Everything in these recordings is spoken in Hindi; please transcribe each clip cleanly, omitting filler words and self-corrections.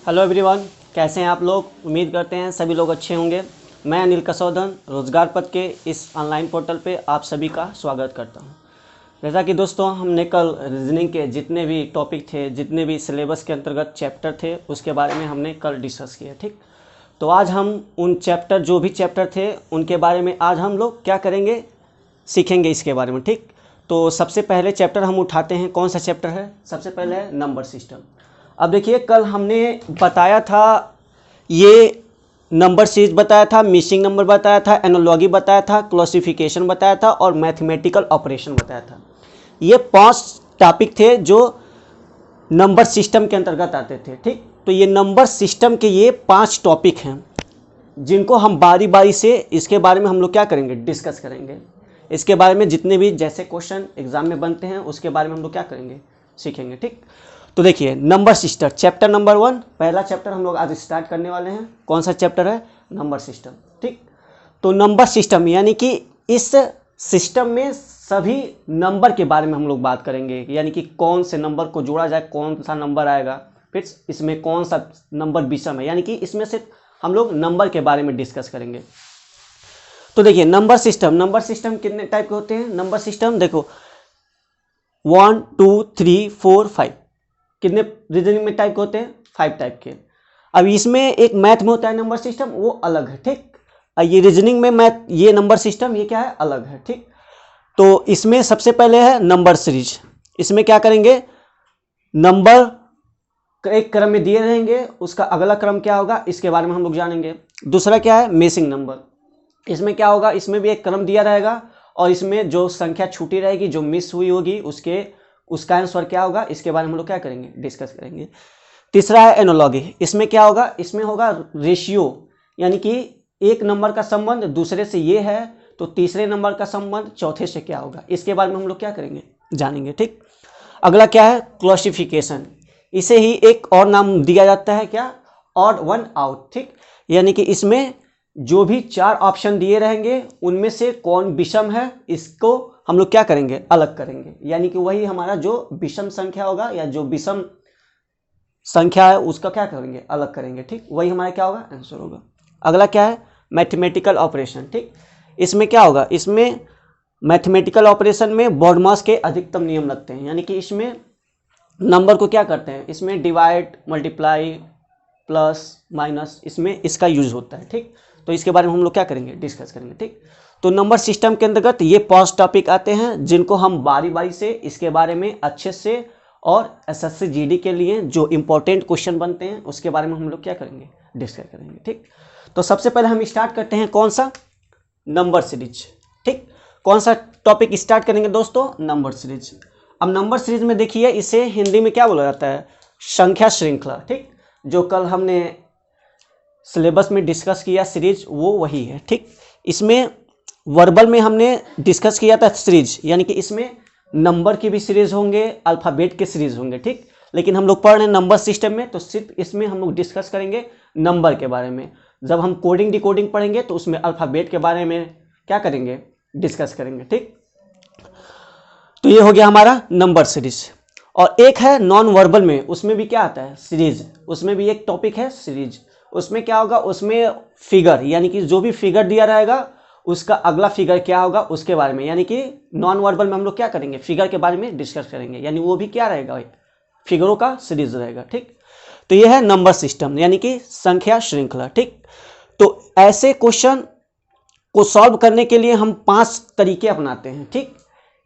हेलो एवरीवन, कैसे हैं आप लोग। उम्मीद करते हैं सभी लोग अच्छे होंगे। मैं अनिल कसौदन रोजगार पथ के इस ऑनलाइन पोर्टल पे आप सभी का स्वागत करता हूं। जैसा कि दोस्तों हमने कल रीजनिंग के जितने भी टॉपिक थे, जितने भी सिलेबस के अंतर्गत चैप्टर थे, उसके बारे में हमने कल डिस्कस किया। ठीक, तो आज हम उन जो भी चैप्टर थे उनके बारे में आज हम लोग क्या करेंगे, सीखेंगे इसके बारे में। ठीक, तो सबसे पहले चैप्टर हम उठाते हैं। कौन सा चैप्टर है? सबसे पहले है नंबर सिस्टम। अब देखिए, कल हमने बताया था, ये नंबर सीरीज बताया था, मिसिंग नंबर बताया था, एनालॉजी बताया था, क्लासिफिकेशन बताया था और मैथमेटिकल ऑपरेशन बताया था। ये 5 टॉपिक थे जो नंबर सिस्टम के अंतर्गत आते थे। ठीक, तो ये नंबर सिस्टम के ये 5 टॉपिक हैं जिनको हम बारी बारी से इसके बारे में हम लोग क्या करेंगे, डिस्कस करेंगे। इसके बारे में जितने भी जैसे क्वेश्चन एग्जाम में बनते हैं उसके बारे में हम लोग क्या करेंगे, सीखेंगे। ठीक, तो देखिए नंबर सिस्टम चैप्टर नंबर 1, पहला चैप्टर हम लोग आज स्टार्ट करने वाले हैं। कौन सा चैप्टर है? Number system. ठीक, तो नंबर सिस्टम यानी कि इस सिस्टम में सभी नंबर के बारे में हम लोग बात करेंगे, यानी कि कौन से नंबर को जोड़ा जाए, कौन सा नंबर आएगा, फिर इसमें कौन सा नंबर विषम है, यानी कि इसमें से हम लोग नंबर के बारे में डिस्कस करेंगे। तो देखिए नंबर सिस्टम कितने टाइप के होते हैं? नंबर सिस्टम देखो 1 2 3 4 5 कितने रीजनिंग में टाइप के होते हैं? 5 टाइप के। अब इसमें एक मैथ में होता है नंबर सिस्टम, वो अलग है। ठीक, ये रीजनिंग में मैथ, ये नंबर सिस्टम ये क्या है, अलग है। ठीक, तो इसमें सबसे पहले है नंबर सीरीज। इसमें क्या करेंगे, नंबर एक क्रम में दिए रहेंगे, उसका अगला क्रम क्या होगा इसके बारे में हम लोग जानेंगे। दूसरा क्या है, मिसिंग नंबर। इसमें क्या होगा, इसमें भी एक क्रम दिया रहेगा और इसमें जो संख्या छूटी रहेगी, जो मिस हुई होगी, उसका आंसर क्या होगा, इसके बारे में हम लोग क्या करेंगे, डिस्कस करेंगे। तीसरा है एनालॉजी। इसमें क्या होगा, इसमें होगा रेशियो, यानी कि एक नंबर का संबंध दूसरे से ये है तो तीसरे नंबर का संबंध चौथे से क्या होगा, इसके बारे में हम लोग क्या करेंगे, जानेंगे। ठीक, अगला क्या है, क्लासिफिकेशन। इसे ही एक और नाम दिया जाता है, क्या, ऑड वन आउट। ठीक, यानी कि इसमें जो भी 4 ऑप्शन दिए रहेंगे उनमें से कौन विषम है, इसको हम लोग क्या करेंगे, अलग करेंगे। यानी कि वही हमारा जो विषम संख्या होगा या जो विषम संख्या है उसका क्या करेंगे, अलग करेंगे। ठीक, वही हमारा क्या होगा, आंसर होगा। अगला क्या है, मैथमेटिकल ऑपरेशन। ठीक, इसमें क्या होगा, इसमें मैथमेटिकल ऑपरेशन में बॉडमास के अधिकतम नियम लगते हैं, यानी कि इसमें नंबर को क्या करते हैं, इसमें डिवाइड, मल्टीप्लाई, प्लस, माइनस, इसमें इसका यूज होता है। ठीक, तो इसके बारे में हम लोग क्या करेंगे, डिस्कस करेंगे। ठीक, तो नंबर सिस्टम के अंतर्गत ये 5 टॉपिक आते हैं जिनको हम बारी बारी से इसके बारे में अच्छे से, और एसएससी जीडी के लिए जो इंपॉर्टेंट क्वेश्चन बनते हैं उसके बारे में हम लोग क्या करेंगे, डिस्कस करेंगे। ठीक, तो सबसे पहले हम स्टार्ट करते हैं कौन सा, नंबर सीरीज। ठीक, कौन सा टॉपिक स्टार्ट करेंगे दोस्तों, नंबर सीरीज। अब नंबर सीरीज में देखिए, इसे हिंदी में क्या बोला जाता है, संख्या श्रृंखला। ठीक, जो कल हमने सिलेबस में डिस्कस किया सीरीज, वो वही है। ठीक, इसमें वर्बल में हमने डिस्कस किया था सीरीज, यानी कि इसमें नंबर की भी सीरीज होंगे, अल्फ़ाबेट के सीरीज होंगे। ठीक, लेकिन हम लोग पढ़ रहे हैं नंबर सिस्टम में, तो सिर्फ इसमें हम लोग डिस्कस करेंगे नंबर के बारे में। जब हम कोडिंग डिकोडिंग पढ़ेंगे तो उसमें अल्फ़ाबेट के बारे में क्या करेंगे, डिस्कस करेंगे। ठीक, तो ये हो गया हमारा नंबर सीरीज। और एक है नॉन वर्बल में, उसमें भी क्या आता है, सीरीज। उसमें भी एक टॉपिक है सीरीज। उसमें क्या होगा, उसमें फिगर, यानी कि जो भी फिगर दिया रहेगा उसका अगला फिगर क्या होगा उसके बारे में, यानी कि नॉन वर्बल में हम लोग क्या करेंगे, फिगर के बारे में डिस्कस करेंगे, यानी वो भी क्या रहेगा, फिगरों का सीरीज रहेगा। ठीक, तो ये है नंबर सिस्टम, यानी कि संख्या श्रृंखला। ठीक, तो ऐसे क्वेश्चन को सॉल्व करने के लिए हम 5 तरीके अपनाते हैं। ठीक,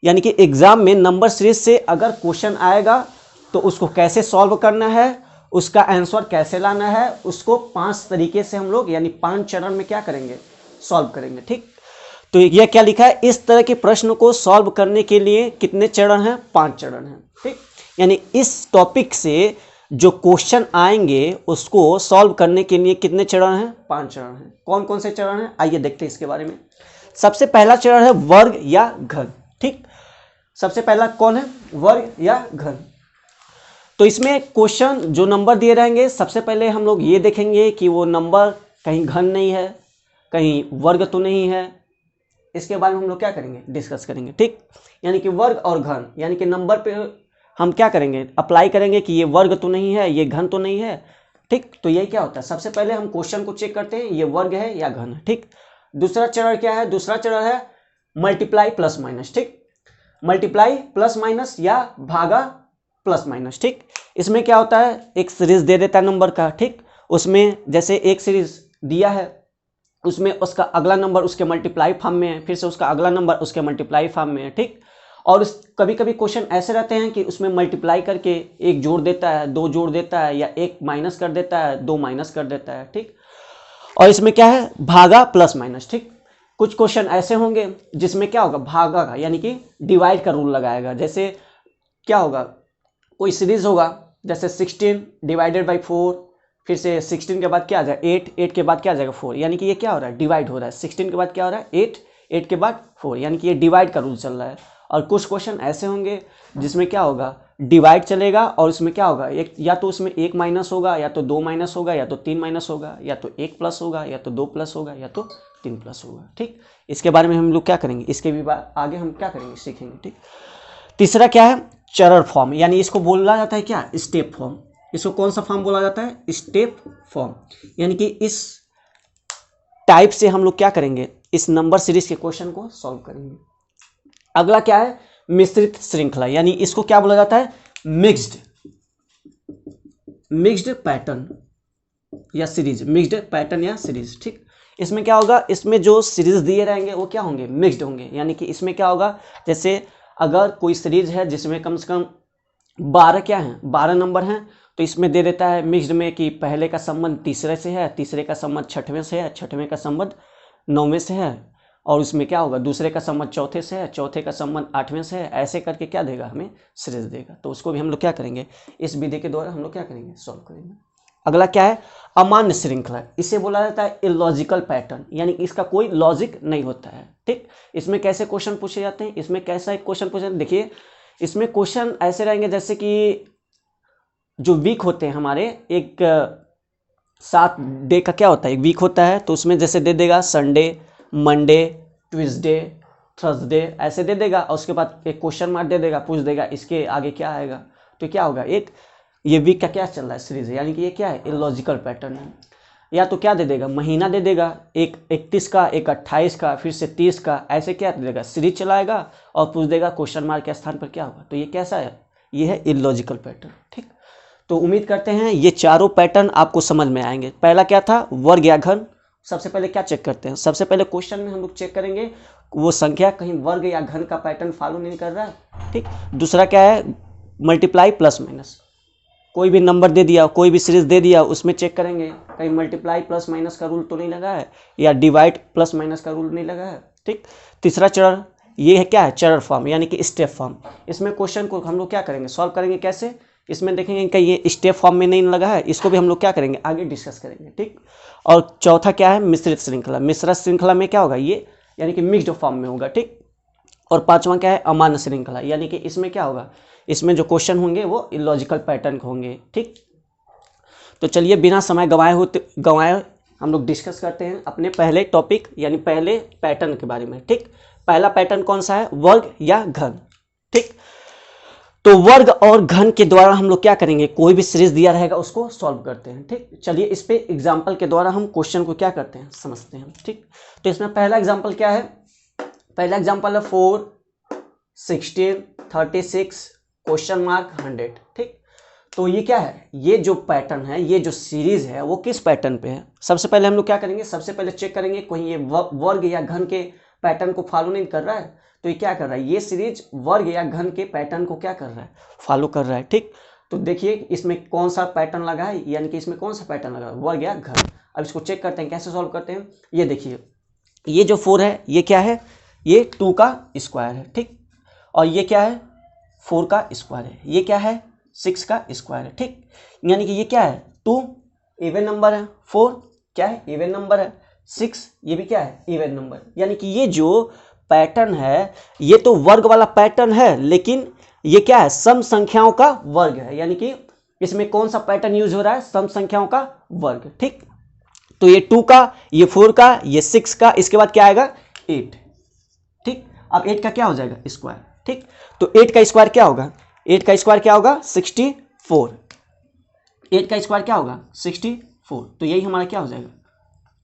यानी कि एग्जाम में नंबर सीरीज से अगर क्वेश्चन आएगा तो उसको कैसे सॉल्व करना है, उसका आंसर कैसे लाना है, उसको 5 तरीके से हम लोग, यानी 5 चरण में क्या करेंगे, सॉल्व करेंगे। ठीक, तो यह क्या लिखा है, इस तरह के प्रश्न को सॉल्व करने के लिए कितने चरण हैं, 5 चरण हैं। ठीक, यानी इस टॉपिक से जो क्वेश्चन आएंगे उसको सॉल्व करने के लिए कितने चरण हैं, 5 चरण हैं। कौन कौन से चरण हैं, आइए देखते हैं इसके बारे में। सबसे पहला चरण है वर्ग या घन। ठीक, सबसे पहला कौन है, वर्ग या घन। तो इसमें क्वेश्चन जो नंबर दिए रहेंगे, सबसे पहले हम लोग ये देखेंगे कि वो नंबर कहीं घन नहीं है, कहीं वर्ग तो नहीं है, इसके बारे में हम लोग क्या करेंगे, डिस्कस करेंगे। ठीक, यानी कि वर्ग और घन, यानी कि नंबर पे हम क्या करेंगे, अप्लाई करेंगे कि ये वर्ग तो नहीं है, ये घन तो नहीं है, ठीक। तो यही क्या होता है, सबसे पहले हम क्वेश्चन को चेक करते हैं ये वर्ग है या घन है। ठीक। दूसरा चरण क्या है, दूसरा चरण है मल्टीप्लाई प्लस माइनस। ठीक, मल्टीप्लाई प्लस माइनस या भागा प्लस माइनस। ठीक, इसमें क्या होता है, एक सीरीज दे देता है नंबर का। ठीक, उसमें जैसे एक सीरीज दिया है, उसमें उसका अगला नंबर उसके मल्टीप्लाई फॉर्म में है, फिर से उसका अगला नंबर उसके मल्टीप्लाई फॉर्म में है। ठीक, और कभी कभी क्वेश्चन ऐसे रहते हैं कि उसमें मल्टीप्लाई करके एक जोड़ देता है, दो जोड़ देता है, या एक माइनस कर देता है, दो माइनस कर देता है। ठीक, और इसमें क्या है, भागा प्लस माइनस। ठीक, कुछ क्वेश्चन ऐसे होंगे जिसमें क्या होगा, भागा का यानी कि डिवाइड का रूल लगाएगा। जैसे क्या होगा, कोई सीरीज होगा, जैसे 16 डिवाइडेड बाई 4, फिर से 16 के बाद क्या आ जाएगा 8, 8 के बाद क्या आ जाएगा 4, यानी कि ये क्या हो रहा है, डिवाइड हो रहा है। 16 के बाद क्या हो रहा है 8, 8 के बाद 4, यानी कि ये डिवाइड का रूल चल रहा है। और कुछ क्वेश्चन ऐसे होंगे जिसमें क्या होगा, डिवाइड चलेगा और उसमें क्या होगा, एक या तो उसमें एक माइनस होगा, या तो दो माइनस होगा, या तो तीन माइनस होगा, या तो एक प्लस होगा, या तो दो प्लस होगा, या तो तीन प्लस होगा। ठीक, इसके बारे में हम लोग क्या करेंगे, इसके भी आगे हम क्या करेंगे, सीखेंगे। ठीक, तीसरा क्या है, चरण फॉर्म, यानी इसको बोला जाता है क्या, स्टेप फॉर्म। इसको कौन सा फॉर्म बोला जाता है, स्टेप फॉर्म, यानी कि इस टाइप से हम लोग क्या करेंगे, इस नंबर सीरीज के क्वेश्चन को सॉल्व करेंगे। अगला क्या है, मिश्रित श्रृंखला, यानी इसको क्या बोला जाता है, मिक्स्ड पैटर्न या सीरीज, मिक्स्ड पैटर्न या सीरीज। ठीक, इसमें क्या होगा, इसमें जो सीरीज दिए रहेंगे वो क्या होंगे, मिक्स्ड होंगे। यानी कि इसमें क्या होगा, जैसे अगर कोई सीरीज है जिसमें कम से कम 12 क्या है, 12 नंबर हैं, तो इसमें दे देता है मिक्स्ड में कि पहले का संबंध तीसरे से है, तीसरे का संबंध छठवें से है, छठवें का संबंध नौवें से है, और उसमें क्या होगा, दूसरे का संबंध चौथे से है, चौथे का संबंध आठवें से है। ऐसे करके क्या देगा, हमें सीरीज देगा। तो उसको भी हम लोग क्या करेंगे, इस विधि के द्वारा हम लोग क्या करेंगे, सॉल्व करेंगे। अगला क्या है, अमान्य श्रृंखला, इसे बोला जाता है इलॉजिकल पैटर्न, यानी इसका कोई लॉजिक नहीं होता है। ठीक, इसमें कैसे क्वेश्चन पूछे जाते हैं, इसमें कैसा एक क्वेश्चन पूछे, देखिए इसमें क्वेश्चन ऐसे रहेंगे जैसे कि जो वीक होते हैं हमारे, एक 7 डे का क्या होता है, एक वीक होता है, तो उसमें जैसे दे देगा संडे, मंडे, ट्यूसडे, थर्सडे, ऐसे दे देगा, और उसके बाद एक क्वेश्चन मार्क दे देगा, पूछ देगा इसके आगे क्या आएगा। तो क्या होगा, एक ये वीक का क्या चल रहा है, सीरीज है, यानी कि ये क्या है, इलॉजिकल पैटर्न है। या तो क्या दे देगा, महीना दे देगा, एक 31 का, एक 28 का, फिर से 30 का, ऐसे क्या दे देगा, सीरीज चलाएगा और पूछ देगा क्वेश्चन मार्क के स्थान पर क्या होगा। तो ये कैसा है, ये है इलॉजिकल पैटर्न। ठीक, तो उम्मीद करते हैं ये चारों पैटर्न आपको समझ में आएंगे। पहला क्या था, वर्ग या घन। सबसे पहले क्या चेक करते हैं, सबसे पहले क्वेश्चन में हम लोग चेक करेंगे वो संख्या कहीं वर्ग या घन का पैटर्न फॉलो नहीं कर रहा है। ठीक, दूसरा क्या है, मल्टीप्लाई प्लस माइनस, कोई भी नंबर दे दिया, कोई भी सीरीज दे दिया, उसमें चेक करेंगे कहीं मल्टीप्लाई प्लस माइनस का रूल तो नहीं लगा है, या डिवाइड प्लस माइनस का रूल नहीं लगा है। ठीक, तीसरा चरण ये है क्या है, चरण फॉर्म, यानी कि स्टेप फॉर्म। इसमें क्वेश्चन को हम लोग क्या करेंगे, सॉल्व करेंगे कैसे, इसमें देखेंगे कहीं ये स्टेप फॉर्म में नहीं लगा है, इसको भी हम लोग क्या करेंगे, आगे डिस्कस करेंगे। ठीक, और चौथा क्या है, मिश्रित श्रृंखला। मिश्रित श्रृंखला में क्या होगा, ये यानी कि मिक्स्ड फॉर्म में होगा। ठीक, और पांचवा क्या है, अमान्य श्रृंखला, यानी कि इसमें क्या होगा, इसमें जो क्वेश्चन होंगे वो इलॉजिकल पैटर्न के होंगे। ठीक, तो चलिए बिना समय गंवाए हम लोग डिस्कस करते हैं अपने पहले टॉपिक यानी पहले पैटर्न के बारे में। ठीक, पहला पैटर्न कौन सा है, वर्ग या घन। ठीक, तो वर्ग और घन के द्वारा हम लोग क्या करेंगे, कोई भी सीरीज दिया रहेगा उसको सॉल्व करते हैं। ठीक, चलिए इस पे एग्जाम्पल के द्वारा हम क्वेश्चन को क्या करते हैं, समझते हैं। ठीक, तो इसमें पहला एग्जाम्पल क्या है, पहला एग्जाम्पल है 4, 16, 36, क्वेश्चन मार्क 100। ठीक, तो ये क्या है, ये जो पैटर्न है, ये जो सीरीज है वो किस पैटर्न पे है। सबसे पहले हम लोग क्या करेंगे, सबसे पहले चेक करेंगे कहीं ये वर्ग या घन के पैटर्न को फॉलो नहीं कर रहा है। तो ये क्या कर रहा है, ये सीरीज वर्ग या घन के पैटर्न को क्या कर रहा है, फॉलो कर रहा है। ठीक, तो देखिए इसमें कौन सा पैटर्न लगा है, यानी कि इसमें कौन सा पैटर्न लगा है, वर्ग या घन। अब इसको चेक करते हैं कैसे सॉल्व करते हैं। ये देखिए, ये जो 4 है ये क्या है, ये 2 का स्क्वायर है। ठीक, और ये क्या है, 4 का स्क्वायर है, ये क्या है, 6 का स्क्वायर है। ठीक, यानी कि ये क्या है, 2 इवन नंबर है, 4 क्या है, इवन नंबर है, 6 ये भी क्या है, इवन नंबर। यानी कि ये जो पैटर्न है ये तो वर्ग वाला पैटर्न है, लेकिन ये क्या है, सम संख्याओं का वर्ग है, यानी कि इसमें कौन सा पैटर्न यूज हो रहा है, सम संख्याओं का वर्ग। ठीक, तो ये 2 का, ये 4 का, ये 6 का, इसके बाद क्या आएगा 8। ठीक, अब 8 का क्या हो जाएगा, स्क्वायर। ठीक, तो 8 का स्क्वायर क्या होगा, 8 का स्क्वायर क्या होगा, 64। 8 का स्क्वायर क्या होगा 64, तो यही हमारा क्या हो जाएगा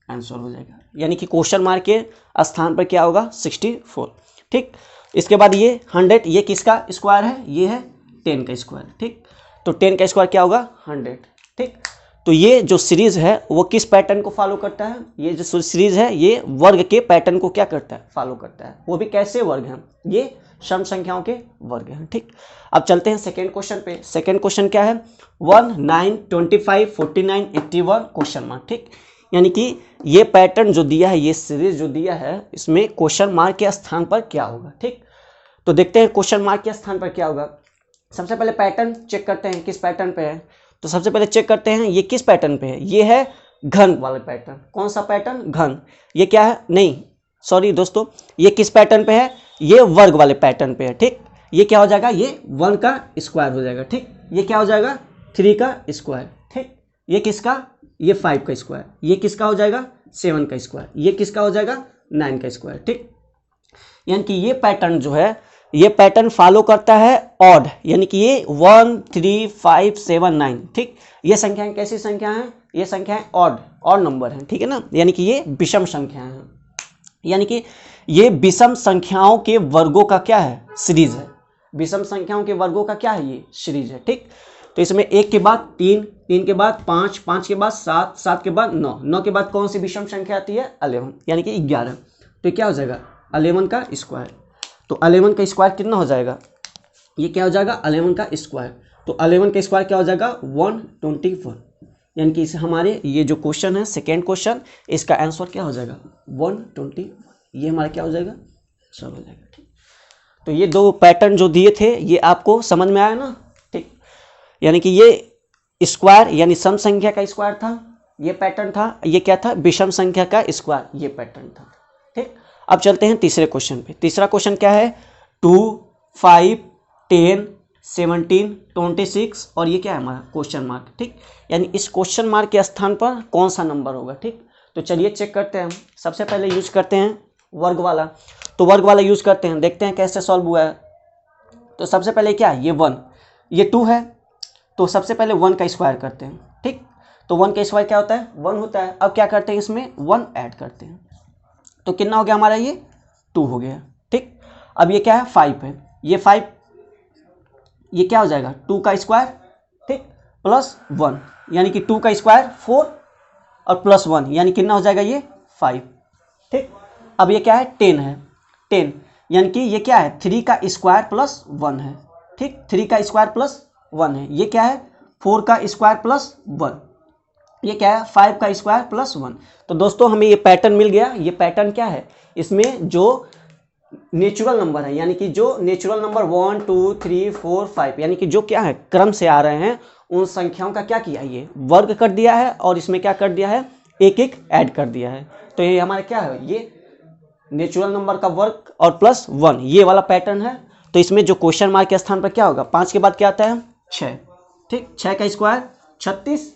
आंसर हो जाएगा, यानी कि क्वेश्चन मार्क के स्थान पर क्या होगा 64। ठीक, इसके बाद ये 100, ये किसका स्क्वायर है, ये है 10 का स्क्वायर। ठीक, तो 10 का स्क्वायर क्या होगा 100। ठीक, तो ये जो सीरीज है वो किस पैटर्न को फॉलो करता है, ये जो सीरीज है ये वर्ग के पैटर्न को क्या करता है फॉलो करता है, वो भी कैसे वर्ग हैं, ये सम संख्याओं के वर्ग हैं। ठीक, अब चलते हैं सेकेंड क्वेश्चन पे। सेकेंड क्वेश्चन क्या है 1 9 25 49 81 क्वेश्चन मार्क। ठीक, यानी कि ये पैटर्न जो दिया है, ये सीरीज जो दिया है, इसमें क्वेश्चन मार्क के स्थान पर क्या होगा। ठीक, तो देखते हैं क्वेश्चन मार्क के स्थान पर क्या होगा। सबसे पहले पैटर्न चेक करते हैं किस पैटर्न पे है, तो सबसे पहले चेक करते हैं ये किस पैटर्न पे है, ये है घन वाला पैटर्न। कौन सा पैटर्न, घन। ये क्या है, नहीं सॉरी दोस्तों, ये किस पैटर्न पे है, ये वर्ग वाले पैटर्न पे है। ठीक, ये क्या हो जाएगा, ये 1 का स्क्वायर हो जाएगा। ठीक, ये क्या हो जाएगा 3 का स्क्वायर। ठीक, ये किसका, ये 5 का स्क्वायर। ये किसका हो जाएगा 7 का स्क्वायर। ये किसका हो जाएगा 9 का स्क्वायर। ठीक, यानी कि ये पैटर्न जो है, ये पैटर्न फॉलो करता है ऑड, यानी कि ये 1 3 5 7 9। ठीक, ये संख्याएं कैसी संख्या हैं, ये संख्याएं ऑड नंबर हैं। ठीक है ना, यानी कि ये विषम संख्याएं हैं, यानी कि ये विषम संख्याओं के वर्गों का क्या है सीरीज है। विषम संख्याओं के वर्गों का क्या है, ये सीरीज है। ठीक, तो इसमें 1 के बाद 3, 3 के बाद 5, 5 के बाद 7, 7 के बाद 9, 9 के बाद कौन सी विषम संख्या आती है 11, यानी कि 11। तो क्या हो जाएगा 11 का स्क्वायर। तो 11 का स्क्वायर कितना हो जाएगा, ये क्या हो जाएगा 11 का स्क्वायर। तो 11 का स्क्वायर क्या हो जाएगा 121, यानी कि इसे हमारे ये जो क्वेश्चन है सेकेंड क्वेश्चन, इसका आंसर क्या हो जाएगा 121। ये हमारा क्या हो जाएगा सब हो जाएगा। ठीक, तो ये दो पैटर्न जो दिए थे ये आपको समझ में आया ना। ठीक, यानी कि ये स्क्वायर यानी सम संख्या का स्क्वायर था, ये पैटर्न था, ये क्या था विषम संख्या का स्क्वायर, ये पैटर्न था। ठीक, अब चलते हैं तीसरे क्वेश्चन पे। तीसरा क्वेश्चन क्या है 2 5 10 17 26 और ये क्या है हमारा क्वेश्चन मार्क। ठीक, यानी इस क्वेश्चन मार्क के स्थान पर कौन सा नंबर होगा। ठीक, तो चलिए चेक करते हैं। सबसे पहले यूज करते हैं वर्ग वाला, तो वर्ग वाला यूज करते हैं, देखते हैं कैसे सॉल्व हुआ है। तो सबसे पहले क्या है ये 1, ये 2 है, तो सबसे पहले 1 का स्क्वायर करते हैं। ठीक, तो 1 का स्क्वायर क्या होता है 1 होता है। अब क्या करते हैं इसमें 1 ऐड करते हैं, तो कितना हो गया हमारा ये 2 हो गया। ठीक, अब ये क्या है 5 है, ये 5, ये क्या हो जाएगा 2 का स्क्वायर। ठीक, प्लस 1, यानी कि 2 का स्क्वायर 4 और प्लस 1 यानी कितना हो जाएगा ये 5। ठीक, अब ये क्या है 10 है, 10 यानी कि ये क्या है 3 का स्क्वायर प्लस 1 है। ठीक, 3 का स्क्वायर प्लस 1 है। ये क्या है 4 का स्क्वायर प्लस 1, ये क्या है 5 का स्क्वायर प्लस 1। तो दोस्तों हमें ये पैटर्न मिल गया। ये पैटर्न क्या है, इसमें जो नेचुरल नंबर है, यानी कि जो नेचुरल नंबर 1 2 3 4 5 यानी कि जो क्या है क्रम से आ रहे हैं, उन संख्याओं का क्या किया ये वर्ग कर दिया है, और इसमें क्या कर दिया है एक एक ऐड कर दिया है। तो ये हमारा क्या है ये नेचुरल नंबर का वर्ग और प्लस 1, ये वाला पैटर्न है। तो इसमें जो क्वेश्चन मार्क के स्थान पर क्या होगा 5 के बाद क्या आता है 6। ठीक, 6 का square 36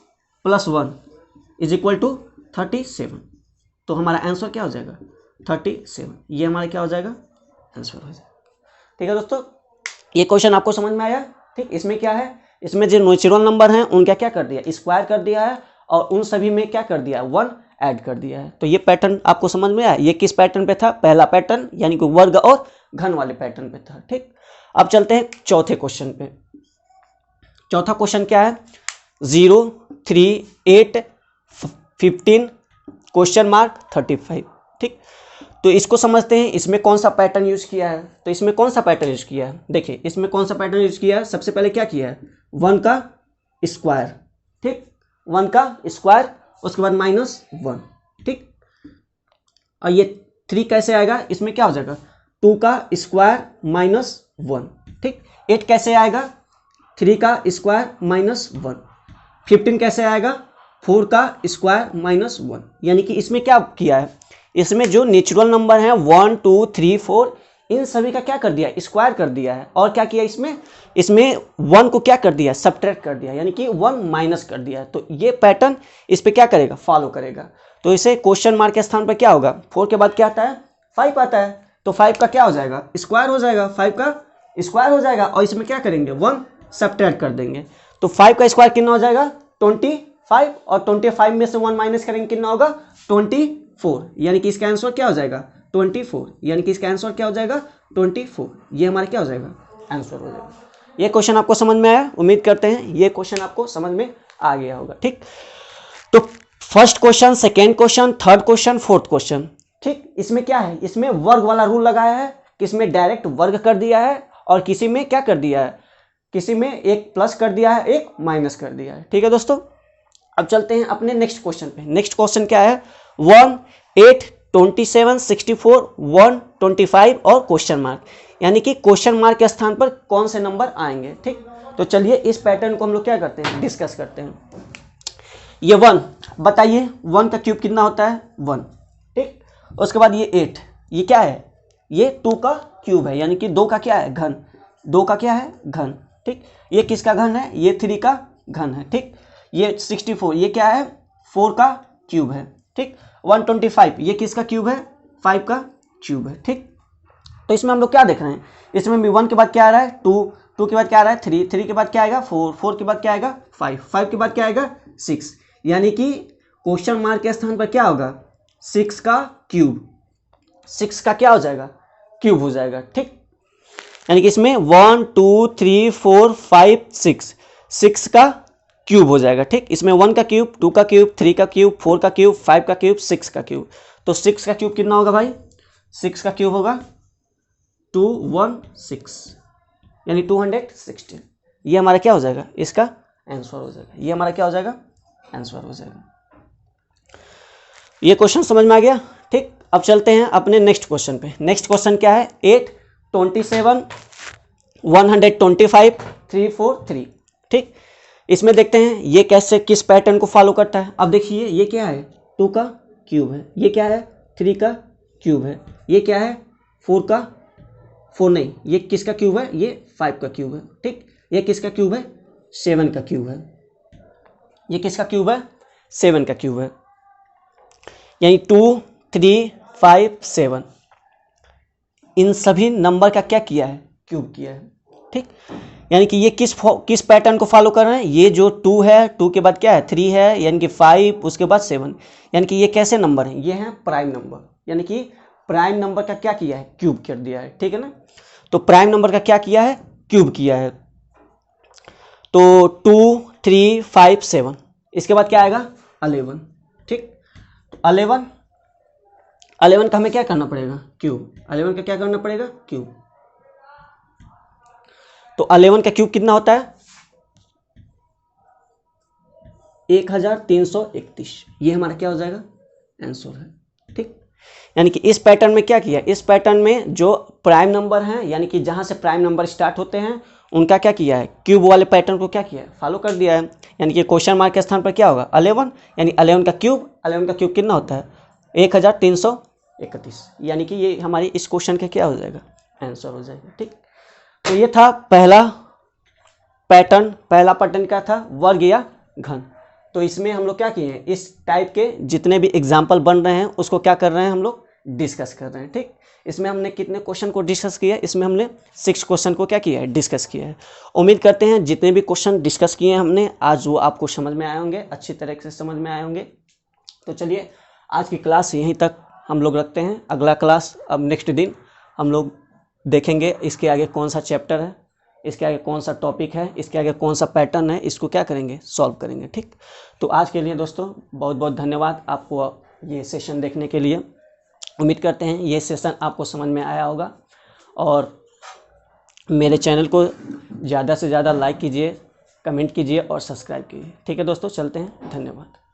plus 1 is equal to 37। तो हमारा आंसर क्या हो जाएगा 37। ये हमारा क्या हो जाएगा आंसर हो जाएगा। ठीक है दोस्तों, ये क्वेश्चन आपको समझ में आया। ठीक, इसमें क्या है, इसमें जो नेचुरल नंबर हैं उनका क्या कर दिया स्क्वायर कर दिया है, और उन सभी में क्या कर दिया 1 ऐड कर दिया है। तो ये पैटर्न आपको समझ में आया। ये किस पैटर्न पे था, पहला पैटर्न यानी कि वर्ग और घन वाले पैटर्न पे था। ठीक, अब चलते हैं चौथे क्वेश्चन पे। चौथा क्वेश्चन क्या है 0 3 8 15 क्वेश्चन मार्क 35। ठीक, तो इसको समझते हैं इसमें कौन सा पैटर्न यूज किया है। तो इसमें कौन सा पैटर्न यूज किया है, देखिए इसमें कौन सा पैटर्न यूज किया है। सबसे पहले क्या किया है 1 का स्क्वायर। ठीक, 1 का स्क्वायर, उसके बाद -1। ठीक, और ये 3 कैसे आएगा, इसमें क्या हो जाएगा 2 का स्क्वायर -1। ठीक, 8 कैसे आएगा 3 का स्क्वायर -1। 15 कैसे आएगा 4 का स्क्वायर -1। यानी कि इसमें क्या किया है, इसमें जो नेचुरल नंबर हैं 1 2 3 4 इन सभी का क्या कर दिया स्क्वायर कर दिया है, और क्या किया इसमें 1 को क्या कर दिया सब्ट्रैक्ट कर दिया, यानी कि 1 माइनस कर दिया है। तो ये पैटर्न इस पे क्या करेगा फॉलो करेगा। तो इसे क्वेश्चन मार्क के स्थान पर क्या होगा 4 के बाद क्या आता है 5 आता है। तो 5 का क्या हो जाएगा स्क्वायर हो जाएगा, 5 का स्क्वायर हो जाएगा, और इसमें क्या करेंगे 1 सब्ट्रैक्ट कर देंगे। तो 5 का स्क्वायर कितना हो जाएगा 25 और 25 में से 1 माइनस करेंगे कितना होगा 24, यानी कि इसका आंसर क्या हो जाएगा 24, यानी कि इसका आंसर क्या हो जाएगा 24, ये हमारा क्या हो जाएगा आंसर हो जाएगा। ये क्वेश्चन आपको समझ में आया, उम्मीद करते हैं ये क्वेश्चन आपको समझ में आ गया होगा। ठीक, तो first question, second question, third question, fourth question, ठीक, इसमें क्या है, इसमें वर्ग वाला रूल लगाया है, किसमें डायरेक्ट वर्ग कर दिया है और किसी में क्या कर दिया है, किसी में एक प्लस कर दिया है, एक माइनस कर दिया है। ठीक है दोस्तों, अब चलते हैं अपने नेक्स्ट क्वेश्चन पे। नेक्स्ट क्वेश्चन क्या है 1, 8, 27, 64, 1, 25 और क्वेश्चन मार्क, यानी कि क्वेश्चन मार्क के स्थान पर कौन से नंबर आएंगे। ठीक, तो चलिए इस पैटर्न को हम लोग क्या करते हैं, डिस्कस करते हैं। ये 1, बताइए 1 का क्यूब कितना होता है 1। ठीक, उसके बाद ये 8, ये क्या है, ये 2 का क्यूब है, यानी कि 2 का क्या है घन, 2 का क्या है घन। ठीक, ये किसका घन है, ये 3 का घन है। ठीक, ये 64, ये क्या है 4 का क्यूब है। ठीक, 125, ये किसका क्यूब है 5 का क्यूब है। ठीक, तो इसमें हम लोग क्या देख रहे हैं, इसमें भी 1 के बाद क्या आ रहा है 2, 2 के बाद क्या आ रहा है 3, 3 के बाद क्या आएगा 4, 4 के बाद क्या आएगा 5, 5 के बाद क्या आएगा 6, यानी कि क्वेश्चन मार्क के स्थान पर क्या होगा 6 का क्यूब, 6 का क्या हो जाएगा क्यूब हो जाएगा। ठीक, यानी कि इसमें 1, 2, 3, 4, 5, 6, 6 का क्यूब हो जाएगा। ठीक, इसमें 1 का क्यूब, 2 का क्यूब, 3 का क्यूब, 4 का क्यूब, 5 का क्यूब, 6 का क्यूब। तो 6 का क्यूब कितना होगा भाई, 6 का क्यूब होगा 216, यानी 216, ये हमारा क्या हो जाएगा, इसका आंसर हो जाएगा, ये हमारा क्या हो जाएगा आंसर हो जाएगा। ये क्वेश्चन समझ में आ गया। ठीक, अब चलते हैं अपने नेक्स्ट क्वेश्चन पे। नेक्स्ट क्वेश्चन क्या है 8, 27, 125, 343। ठीक, इसमें देखते हैं ये कैसे किस पैटर्न को फॉलो करता है। अब देखिए ये क्या है 2 का क्यूब है, ये क्या है 3 का क्यूब है, ये क्या है 4 नहीं, ये किसका क्यूब है, ये 5 का क्यूब है। ठीक, ये किसका क्यूब है 7 का क्यूब है, ये किसका क्यूब है 7 का क्यूब है, यानी 2, 3, 5, 7, इन सभी नंबर का क्या किया है क्यूब किया है। ठीक, यानी कि ये किस पैटर्न को फॉलो कर रहे हैं, ये जो 2 है 2 के बाद क्या है 3 है, यानी कि 5, उसके बाद 7, यानी कि ये कैसे नंबर हैं, ये हैं प्राइम नंबर, यानी कि प्राइम नंबर का क्या किया है क्यूब कर दिया है। ठीक है ना, तो प्राइम नंबर का क्या किया है क्यूब किया है। तो 2, 3, 5, 7, इसके बाद क्या आएगा 11। ठीक, तो 11 का हमें क्या करना पड़ेगा क्यूब, 11 का क्या करना पड़ेगा क्यूब। तो 11 का क्यूब कितना होता है 1331, ये हमारा क्या हो जाएगा आंसर है। ठीक, यानी कि इस पैटर्न में क्या किया, इस पैटर्न में जो प्राइम नंबर हैं, यानी कि जहां से प्राइम नंबर स्टार्ट होते हैं उनका क्या किया है क्यूब वाले पैटर्न को क्या किया है फॉलो कर दिया है। यानी कि क्वेश्चन मार्क के स्थान पर क्या होगा 11, यानी 11 का क्यूब, 11 का क्यूब कितना होता है 1331, यानी कि ये हमारी इस क्वेश्चन का क्या हो जाएगा आंसर हो जाएगा। ठीक, तो ये था पहला पैटर्न क्या था वर्ग या घन। तो इसमें हम लोग क्या किए हैं, इस टाइप के जितने भी एग्जाम्पल बन रहे हैं उसको क्या कर रहे हैं हम लोग डिस्कस कर रहे हैं। ठीक, इसमें हमने कितने क्वेश्चन को डिस्कस किया है, इसमें हमने 6 क्वेश्चन को क्या किया है डिस्कस किया है। उम्मीद करते हैं जितने भी क्वेश्चन डिस्कस किए हैं हमने आज वो आपको समझ में आए होंगे, अच्छी तरह से समझ में आए होंगे। तो चलिए आज की क्लास यहीं तक हम लोग रखते हैं, अगला क्लास अब नेक्स्ट दिन हम लोग देखेंगे इसके आगे कौन सा चैप्टर है, इसके आगे कौन सा टॉपिक है, इसके आगे कौन सा पैटर्न है, इसको क्या करेंगे सॉल्व करेंगे। ठीक, तो आज के लिए दोस्तों बहुत बहुत धन्यवाद आपको ये सेशन देखने के लिए। उम्मीद करते हैं ये सेशन आपको समझ में आया होगा और मेरे चैनल को ज़्यादा से ज़्यादा लाइक कीजिए, कमेंट कीजिए और सब्सक्राइब कीजिए। ठीक है दोस्तों, चलते हैं, धन्यवाद।